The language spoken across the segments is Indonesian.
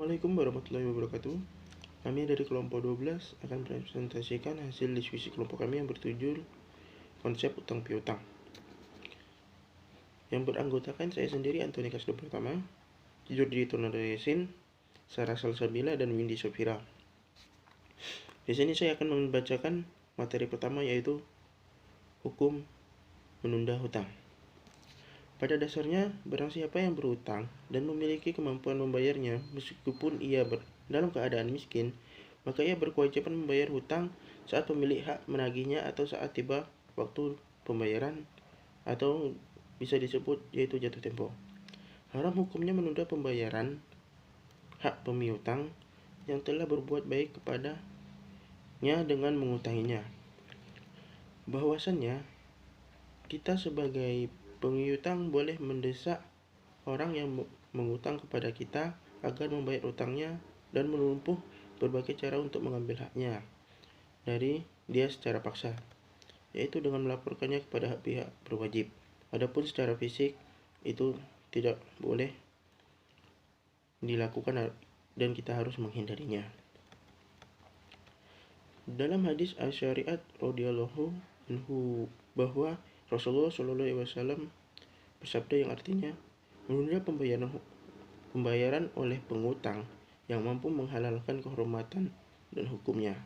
Assalamualaikum warahmatullahi wabarakatuh. Kami dari kelompok 12 akan presentasikan hasil diskusi kelompok kami yang bertujuan konsep utang piutang. Yang beranggotakan saya sendiri, Antoni Kasdo Pratama, Jordi Tonada Yasin, Sarah Salsabila, dan Windy Sofira. Di sini saya akan membacakan materi pertama, yaitu hukum menunda hutang. Pada dasarnya, barang siapa yang berhutang dan memiliki kemampuan membayarnya meskipun ia dalam keadaan miskin, maka ia berkewajiban membayar hutang saat pemilik hak menagihnya atau saat tiba waktu pembayaran, atau bisa disebut yaitu jatuh tempo. Haram hukumnya menunda pembayaran hak pemiutang yang telah berbuat baik kepadanya dengan mengutanginya. Bahwasannya, kita sebagai pemiutang boleh mendesak orang yang mengutang kepada kita agar membayar utangnya dan menempuh berbagai cara untuk mengambil haknya dari dia secara paksa, yaitu dengan melaporkannya kepada pihak berwajib. Adapun secara fisik itu tidak boleh dilakukan dan kita harus menghindarinya. Dalam hadis Asy'ari'at radhiyallahu anhu bahwa Rasulullah SAW bersabda yang artinya, menunda pembayaran oleh pengutang yang mampu menghalalkan kehormatan dan hukumnya,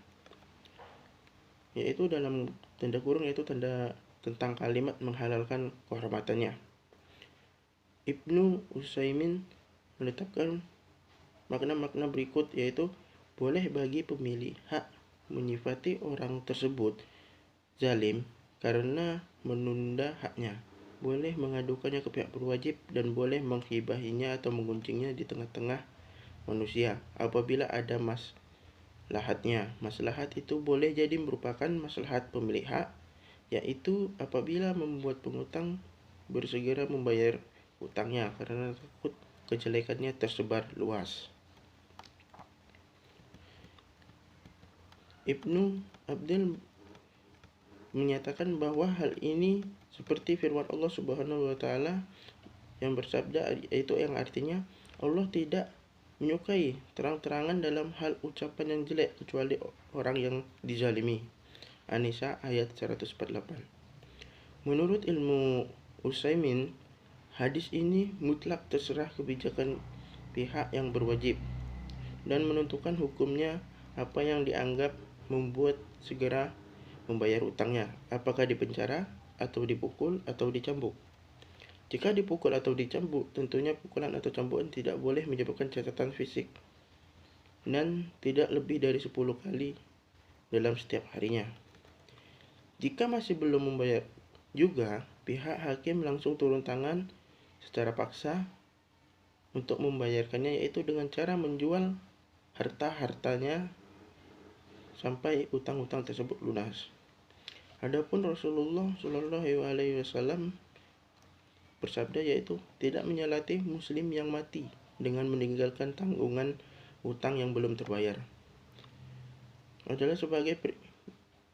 yaitu dalam tanda kurung, yaitu tanda tentang kalimat menghalalkan kehormatannya. Ibnu Utsaimin menetapkan makna-makna berikut, yaitu boleh bagi pemilik hak menyifati orang tersebut zalim karena menunda haknya, boleh mengadukannya ke pihak berwajib, dan boleh menghibahinya atau menggunjingnya di tengah-tengah manusia apabila ada maslahatnya. Maslahat itu boleh jadi merupakan maslahat pemilik hak, yaitu apabila membuat pengutang bersegera membayar utangnya karena takut kejelekannya tersebar luas. Ibnu Abdul menyatakan bahwa hal ini seperti firman Allah Subhanahu wa taala yang bersabda, yaitu yang artinya Allah tidak menyukai terang-terangan dalam hal ucapan yang jelek kecuali orang yang dizalimi. An-Nisa ayat 148. Menurut ilmu Utsaimin, hadis ini mutlak terserah kebijakan pihak yang berwajib dan menentukan hukumnya apa yang dianggap membuat segera membayar utangnya, apakah dipenjara atau dipukul atau dicambuk. Jika dipukul atau dicambuk, tentunya pukulan atau cambukan tidak boleh menyebabkan catatan fisik dan tidak lebih dari 10 kali dalam setiap harinya. Jika masih belum membayar juga, pihak hakim langsung turun tangan secara paksa untuk membayarkannya, yaitu dengan cara menjual harta-hartanya sampai utang-utang tersebut lunas. Adapun Rasulullah SAW bersabda, yaitu tidak menyalati muslim yang mati dengan meninggalkan tanggungan utang yang belum terbayar.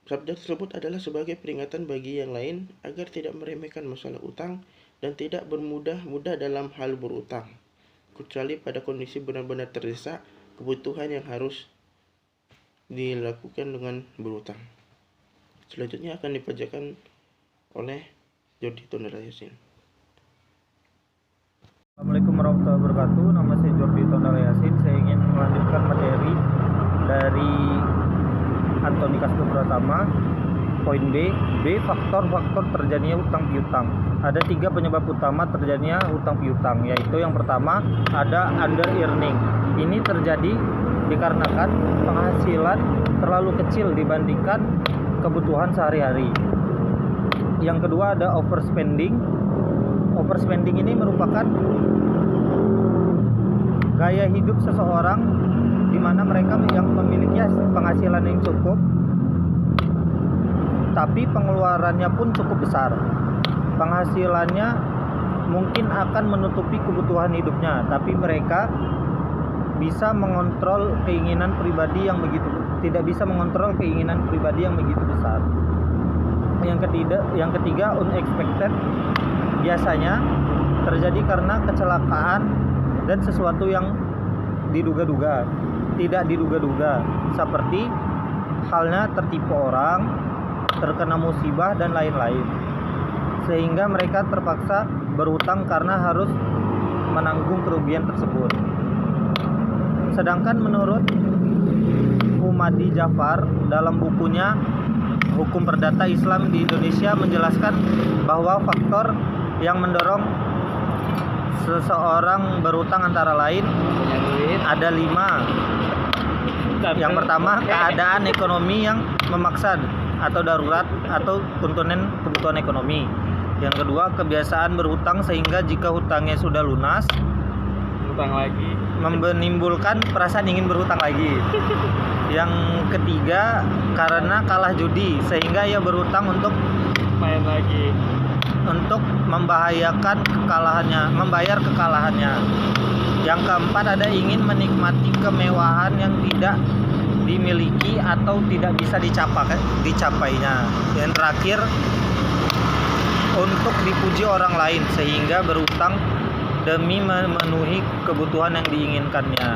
Sabda tersebut adalah sebagai peringatan bagi yang lain agar tidak meremehkan masalah utang dan tidak bermudah-mudah dalam hal berutang, kecuali pada kondisi benar-benar terdesak kebutuhan yang harus dilakukan dengan berutang. Selanjutnya akan dibacakan oleh Jordi Tonada Yasin. Assalamualaikum warahmatullahi wabarakatuh. Nama saya Jordi Tonada Yasin. Saya ingin melanjutkan materi dari Antoni Kasdo Pratama. Poin B, faktor-faktor terjadinya utang piutang. Ada 3 penyebab utama terjadinya utang piutang, yaitu yang pertama ada under earning. Ini terjadi dikarenakan penghasilan terlalu kecil dibandingkan kebutuhan sehari-hari. Yang kedua ada overspending. Overspending ini merupakan gaya hidup seseorang di mana mereka yang memiliki penghasilan yang cukup tapi pengeluarannya pun cukup besar. Penghasilannya mungkin akan menutupi kebutuhan hidupnya, tapi mereka bisa mengontrol keinginan pribadi yang begitu besar. Yang ketiga unexpected, biasanya terjadi karena kecelakaan dan sesuatu yang diduga-duga, tidak diduga-duga, seperti halnya tertipu orang, terkena musibah dan lain-lain. Sehingga mereka terpaksa berhutang karena harus menanggung kerugian tersebut. Sedangkan menurut Humadi Jafar dalam bukunya Hukum Perdata Islam di Indonesia menjelaskan bahwa faktor yang mendorong seseorang berhutang antara lain ada 5. Yang pertama, keadaan ekonomi yang memaksa atau darurat atau kebutuhan ekonomi. Yang kedua, kebiasaan berhutang sehingga jika hutangnya sudah lunas, hutang lagi, menimbulkan perasaan ingin berhutang lagi. Yang ketiga, karena kalah judi sehingga ia berhutang untuk main lagi, untuk membayar kekalahannya. Yang keempat, ada ingin menikmati kemewahan yang tidak dimiliki atau tidak bisa dicapainya. Yang terakhir, untuk dipuji orang lain sehingga berhutang demi memenuhi kebutuhan yang diinginkannya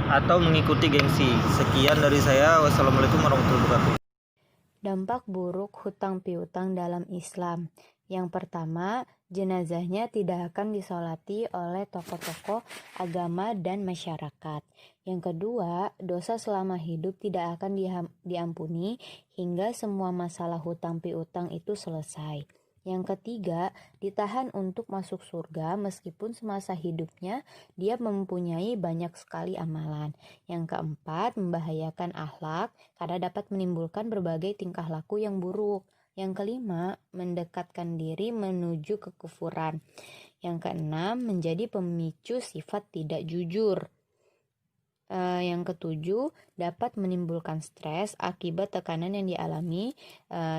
atau mengikuti gengsi. Sekian dari saya. Wassalamualaikum warahmatullahi wabarakatuh. Dampak buruk hutang piutang dalam Islam. Yang pertama, jenazahnya tidak akan disolati oleh tokoh-tokoh agama dan masyarakat. Yang kedua, dosa selama hidup tidak akan diampuni hingga semua masalah hutang piutang itu selesai. Yang ketiga, ditahan untuk masuk surga meskipun semasa hidupnya dia mempunyai banyak sekali amalan. Yang keempat, membahayakan akhlak karena dapat menimbulkan berbagai tingkah laku yang buruk. Yang kelima, mendekatkan diri menuju kekufuran. Yang keenam, menjadi pemicu sifat tidak jujur. Yang ketujuh, dapat menimbulkan stres akibat tekanan yang dialami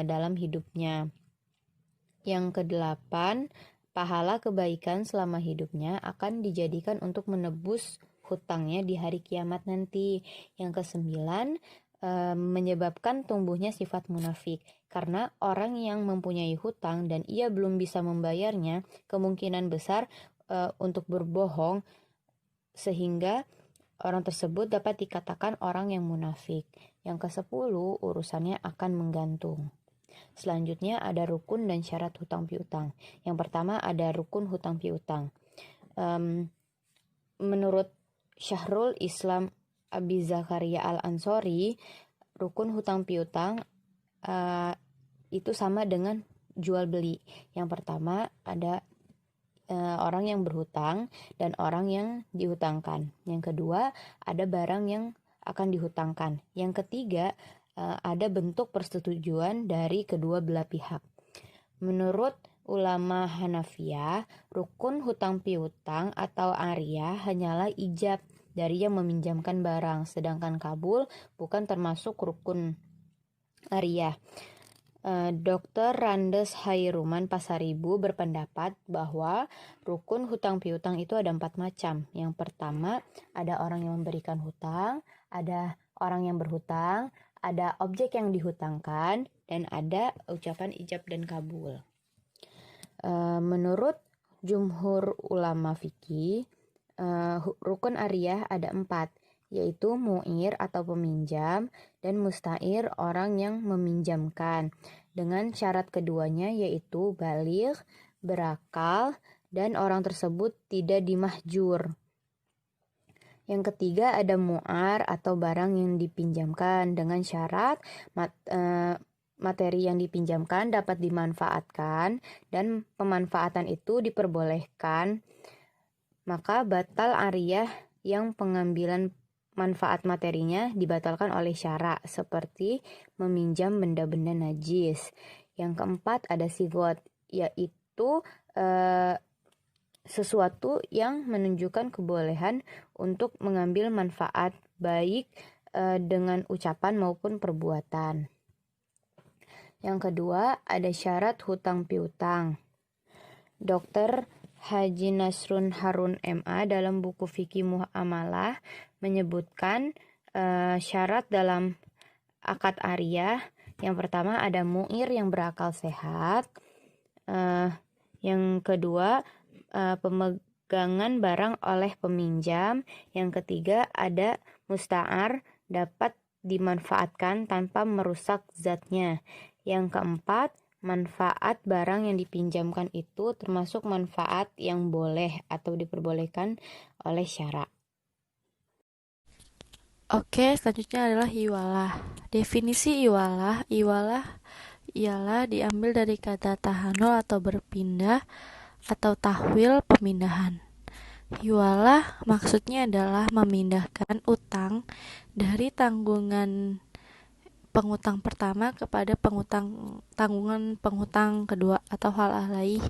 dalam hidupnya. Yang kedelapan, pahala kebaikan selama hidupnya akan dijadikan untuk menebus hutangnya di hari kiamat nanti. Yang kesembilan, menyebabkan tumbuhnya sifat munafik. Karena orang yang mempunyai hutang dan ia belum bisa membayarnya, kemungkinan besar untuk berbohong sehingga orang tersebut dapat dikatakan orang yang munafik. Yang kesepuluh, urusannya akan menggantung. Selanjutnya ada rukun dan syarat hutang piutang. Yang pertama ada rukun hutang piutang. Menurut Syahrul Islam Abi Zakaria Al-Ansori, rukun hutang piutang itu sama dengan jual beli. Yang pertama ada orang yang berhutang dan orang yang dihutangkan. Yang kedua ada barang yang akan dihutangkan. Yang ketiga ada bentuk persetujuan dari kedua belah pihak. Menurut ulama Hanafiyah, rukun hutang piutang atau ariyah hanyalah ijab dari yang meminjamkan barang, sedangkan kabul bukan termasuk rukun ariyah. Dr. Randes Hairuman Pasaribu berpendapat bahwa rukun hutang piutang itu ada 4 macam. Yang pertama, ada orang yang memberikan hutang, ada orang yang berhutang, ada objek yang dihutangkan, dan ada ucapan ijab dan kabul. Menurut jumhur ulama fikih, rukun ariyah ada 4, yaitu mu'ir atau peminjam dan musta'ir orang yang meminjamkan. Dengan syarat keduanya yaitu baligh, berakal, dan orang tersebut tidak dimahjur. Yang ketiga ada mu'ar atau barang yang dipinjamkan dengan syarat materi yang dipinjamkan dapat dimanfaatkan dan pemanfaatan itu diperbolehkan, maka batal ariyah yang pengambilan manfaat materinya dibatalkan oleh syara seperti meminjam benda-benda najis. Yang keempat ada sigot, yaitu sesuatu yang menunjukkan kebolehan untuk mengambil manfaat baik dengan ucapan maupun perbuatan. Yang kedua ada syarat hutang piutang. Dr. Haji Nasrun Harun MA dalam buku Fikih Muamalah menyebutkan syarat dalam akad ariyah. Yang pertama ada mu'ir yang berakal sehat. Yang kedua pegangan barang oleh peminjam. Yang ketiga ada musta'ar, dapat dimanfaatkan tanpa merusak zatnya. Yang keempat, manfaat barang yang dipinjamkan itu termasuk manfaat yang boleh atau diperbolehkan oleh syara. Oke, selanjutnya adalah iwalah. Definisi iwalah ialah diambil dari kata tahanul atau berpindah atau tahwil pemindahan. Iwalah maksudnya adalah memindahkan utang dari tanggungan pengutang pertama kepada tanggungan pengutang kedua atau hal lain.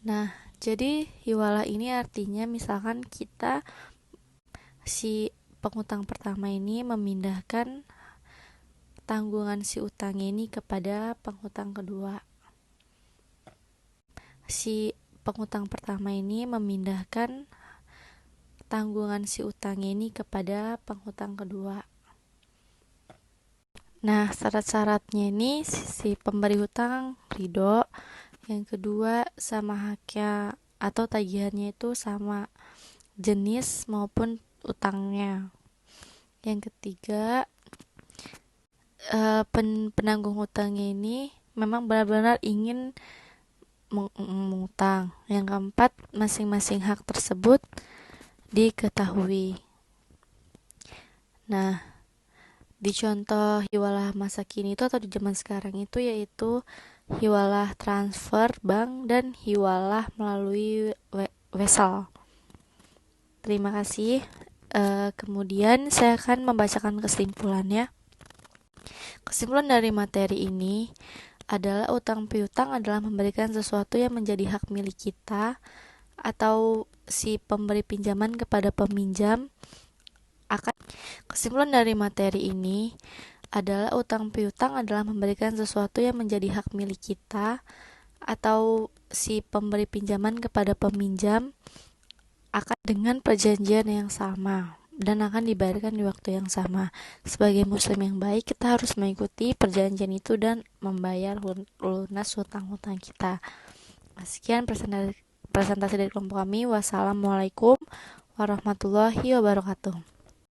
Nah, jadi iwalah ini artinya misalkan si pengutang pertama ini memindahkan tanggungan si utangnya ini kepada pengutang kedua. Si pengutang pertama ini memindahkan tanggungan si utangnya ini kepada pengutang kedua. Nah, syarat-syaratnya ini si pemberi hutang ridho, yang kedua sama haknya atau tagihannya itu sama jenis maupun utangnya. Yang ketiga, penanggung hutangnya ini memang benar-benar ingin mengutang. Yang keempat, masing-masing hak tersebut diketahui. Nah, di contoh hiwalah masa kini itu atau di zaman sekarang itu yaitu hiwalah transfer bank dan hiwalah melalui wesel. Terima kasih. Kemudian saya akan membacakan kesimpulannya. Kesimpulan dari materi ini adalah utang piutang adalah memberikan sesuatu yang menjadi hak milik kita atau si pemberi pinjaman kepada peminjam. Kesimpulan dari materi ini adalah utang piutang adalah memberikan sesuatu yang menjadi hak milik kita atau si pemberi pinjaman kepada peminjam akan dengan perjanjian yang sama dan akan dibayarkan di waktu yang sama. Sebagai muslim yang baik, kita harus mengikuti perjanjian itu dan membayar lunas hutang-hutang kita. Sekian presentasi dari kelompok kami. Wassalamualaikum warahmatullahi wabarakatuh.